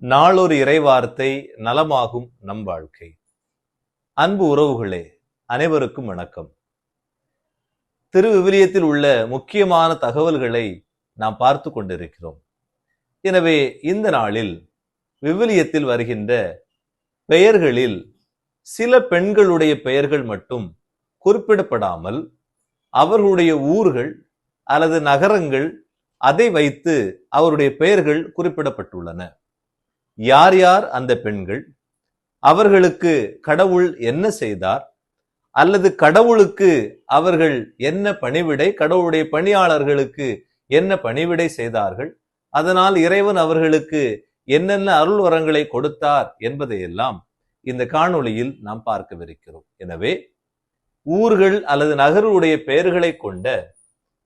நாளொரு இறைவார்த்தை நலமாகும் நம் வாழ்க்கை. அன்பு உறவுகளே, அனைவருக்கும் வணக்கம். திருவிவிலியத்தில் உள்ள முக்கியமான தகவல்களை நாம் பார்த்து கொண்டிருக்கிறோம். எனவே இந்த நாளில் விவிலியத்தில் வருகின்ற பெயர்களில் சில பெண்களுடைய பெயர்கள் மட்டும் குறிப்பிடப்படாமல் அவர்களுடைய ஊர்கள் அல்லது நகரங்கள் அதை வைத்து அவருடைய பெயர்கள் குறிப்பிடப்பட்டுள்ளன. யார் யார் அந்த பெண்கள், அவர்களுக்கு கடவுள் என்ன செய்தார், அல்லது கடவுளுக்கு அவர்கள் என்ன பணிவிடை, கடவுளுடைய பணியாளர்களுக்கு என்ன பணிவிடை செய்தார்கள், அதனால் இறைவன் அவர்களுக்கு என்னென்ன அருள் வரங்களை கொடுத்தார் என்பதையெல்லாம் இந்த காணொளியில் நாம் பார்க்கவிருக்கிறோம். எனவே ஊர்கள் அல்லது நகருடைய பெயர்களை கொண்ட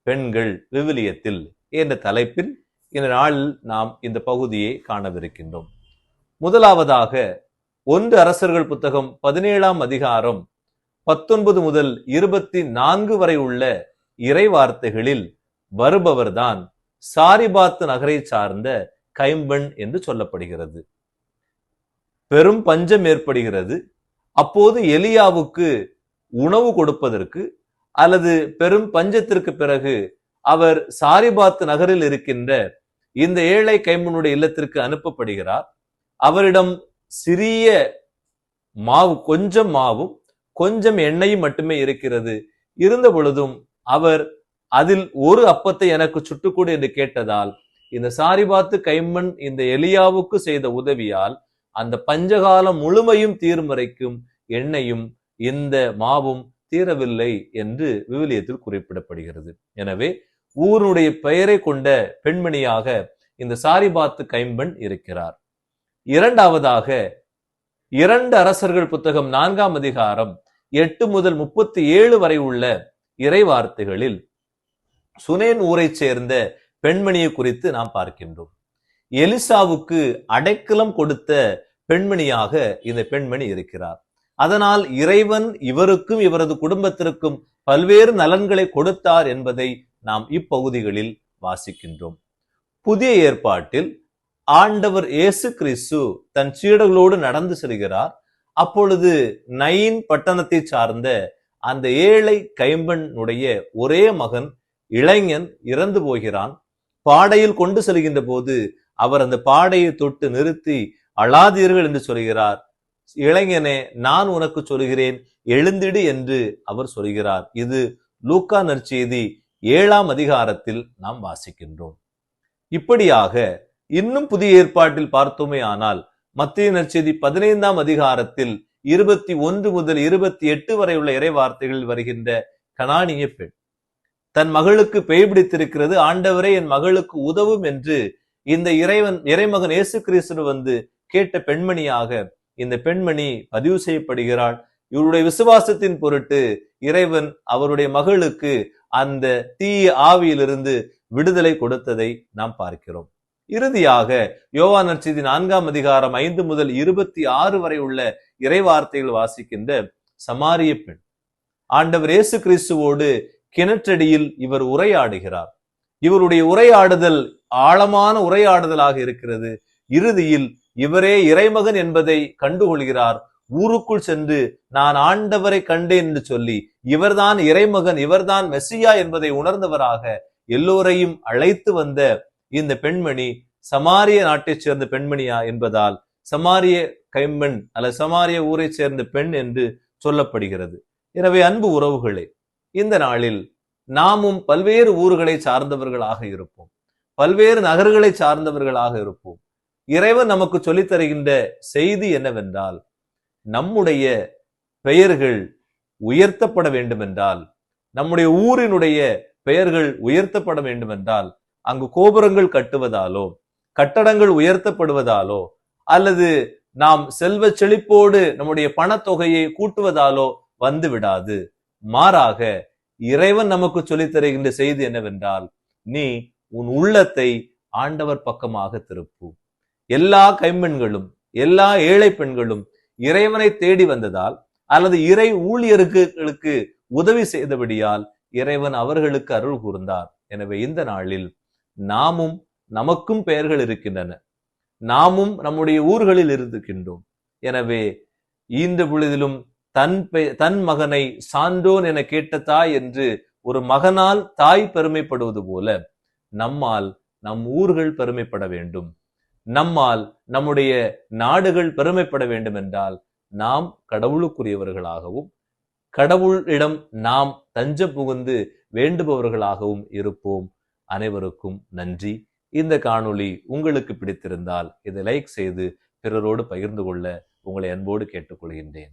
பெண்கள் விவிலியத்தில் என்ற தலைப்பில் இந்த நாளில் நாம் இந்த பகுதியை காணவிருக்கின்றோம். முதலாவதாக 1 அரசர்கள் புத்தகம் 17ஆம் அதிகாரம் 19 முதல் 24 வரை உள்ள இறை வார்த்தைகளில் வருபவர்தான் சாரிபாத் நகரை சார்ந்த கைம்பெண் என்று சொல்லப்படுகிறது. பெரும் பஞ்சம் ஏற்படுகிறது. அப்போது எலியாவுக்கு உணவு கொடுப்பதற்கு அல்லது பெரும் பஞ்சத்திற்கு பிறகு அவர் சாரிபாத் நகரில் இருக்கின்ற இந்த ஏழை கைம்பெண்ணுடைய இல்லத்திற்கு அனுப்பப்படுகிறார். அவரிடம் சிறிய கொஞ்சம் மாவும் கொஞ்சம் எண்ணெயும் மட்டுமே இருக்கிறது. இருந்த பொழுதும் அவர் அதில் ஒரு அப்பத்தை எனக்கு சுட்டுக்கொடு என்று கேட்டதால் இந்த சாரிபாத்து கைம்பெண் இந்த எலியாவுக்கு செய்த உதவியால் அந்த பஞ்சகாலம் முழுமையும் தீரும் வரைக்கும் எண்ணெயும் இந்த மாவும் தீரவில்லை என்று விவிலியத்தில் குறிப்பிடப்படுகிறது. எனவே ஊருடைய பெயரை கொண்ட பெண்மணியாக இந்த சாரிபாத்து கைம்பெண் இருக்கிறார். இரண்டாவதாக 2 அரசர்கள் புத்தகம் 4ஆம் அதிகாரம் 8 முதல் 37 வரை உள்ள இறை வார்த்தைகளில் சுனேன் ஊரை சேர்ந்த பெண்மணியை குறித்து நாம் பார்க்கின்றோம். எலிசாவுக்கு அடைக்கலம் கொடுத்த பெண்மணியாக இந்த பெண்மணி இருக்கிறார். அதனால் இறைவன் இவருக்கும் இவரது குடும்பத்திற்கும் பல்வேறு நலன்களை கொடுத்தார் என்பதை நாம் இப்பகுதிகளில் வாசிக்கின்றோம். புதிய ஏற்பாட்டில் ஆண்டவர் இயேசு கிறிஸ்து தன் சீடர்களோடு நடந்து செல்கிறார். அப்பொழுது நயின் பட்டணத்தை சார்ந்த அந்த ஏழை கைம்பெண்ணுடைய ஒரே மகன் இளைஞன் இறந்து போகிறான். பாடையில் கொண்டு செல்கின்ற போது அவர் அந்த பாடையை தொட்டு நிறுத்தி அழாதீர்கள் என்று சொல்கிறார். இளைஞனே, நான் உனக்கு சொல்கிறேன், எழுந்திடு என்று அவர் சொல்கிறார். இது லூக்கா நற்செய்தி 7ஆம் அதிகாரத்தில் நாம் வாசிக்கின்றோம். இப்படியாக இன்னும் புதிய ஏற்பாட்டில் பார்த்தோமே ஆனால் மத்தேயு நற்செய்தி 15ஆம் அதிகாரத்தில் 21 முதல் 28 வரை உள்ள இறை வார்த்தைகளில் வருகின்ற கனானிய பெண் தன் மகளுக்கு பேய் பிடித்திருக்கிறது, ஆண்டவரே என் மகளுக்கு உதவும் என்று இந்த இறைமகன் இயேசு கிறிஸ்து வந்து கேட்ட பெண்மணியாக இந்த பெண்மணி பதிவு செய்யப்படுகிறாள். இவருடைய விசுவாசத்தின் பொருட்டு இறைவன் அவருடைய மகளுக்கு அந்த தீய ஆவியிலிருந்து விடுதலை கொடுத்ததை நாம் பார்க்கிறோம். இறுதியாக யோவான் நற்செய்தி 4ஆம் அதிகாரம் 5 முதல் 26 வரை உள்ள இறை வார்த்தைகள் வாசிக்கின்ற சமாரிய பெண் ஆண்டவர் இயேசு கிறிஸ்துவோடு கிணற்றடியில் இவர் உரையாடுகிறார். இவருடைய உரையாடுதல் ஆழமான உரையாடுதலாக இருக்கிறது. இறுதியில் இவரே இறைமகன் என்பதை கண்டுகொள்கிறார். ஊருக்குள் சென்று நான் ஆண்டவரை கண்டேன் என்று சொல்லி இவர்தான் இறைமகன், இவர்தான் மெசியா என்பதை உணர்ந்தவராக எல்லோரையும் அழைத்து வந்த இந்த பெண்மணி சமாரிய நாட்டை சேர்ந்த பெண்மணியா என்பதால் சமாரிய கைம்பெண் அல்லது சமாரிய ஊரை சேர்ந்த பெண் என்று சொல்லப்படுகிறது. எனவே அன்பு உறவுகளே, இந்த நாளில் நாமும் பல்வேறு ஊர்களை சார்ந்தவர்களாக இருப்போம், பல்வேறு நகர்களை சார்ந்தவர்களாக இருப்போம். இறைவன் நமக்கு சொல்லித் தருகின்ற செய்தி என்னவென்றால், நம்முடைய பெயர்கள் உயர்த்தப்பட வேண்டும் என்றால், நம்முடைய ஊரினுடைய பெயர்கள் உயர்த்தப்பட வேண்டும் என்றால், அங்கு கோபுரங்கள் கட்டுவதாலோ கட்டடங்கள் உயர்த்தப்படுவதாலோ அல்லது நாம் செல்வ செழிப்போடு நம்முடைய பணத்தொகையை கூட்டுவதாலோ வந்து விடாது. மாறாக இறைவன் நமக்கு சொல்லித் தருகின்ற செய்தி என்னவென்றால், நீ உன் உள்ளத்தை ஆண்டவர் பக்கமாக திருப்பு. எல்லா கைம்பெண்களும் எல்லா ஏழை பெண்களும் இறைவனை தேடி வந்ததால் அல்லது இறை ஊழியர்களுக்கு உதவி செய்தபடியால் இறைவன் அவர்களுக்கு அருள் கூர்ந்தார். எனவே இந்த நாளில் நாமும் நமக்கும் பெயர்கள் இருக்கின்றன. நாமும் நம்முடைய ஊர்களில் இருக்கின்றோம். எனவே ஈன்ற பொழுதிலும் தன் மகனை சான்றோன் என கேட்ட தாய் என்று ஒரு மகனால் தாய் பெருமைப்படுவது போல நம்மால் நம் ஊர்கள் பெருமைப்பட வேண்டும், நம்மால் நம்முடைய நாடுகள் பெருமைப்பட வேண்டும் என்றால் நாம் கடவுளுக்குரியவர்களாகவும் கடவுளிடம் நாம் தஞ்சம் புகுந்து வேண்டுபவர்களாகவும் இருப்போம். அனைவருக்கும் நன்றி. இந்த காணொளி உங்களுக்கு பிடித்திருந்தால் இதை லைக் செய்து பிறரோடு பகிர்ந்து கொள்ள உங்களை அன்போடு கேட்டுக்கொள்கின்றேன்.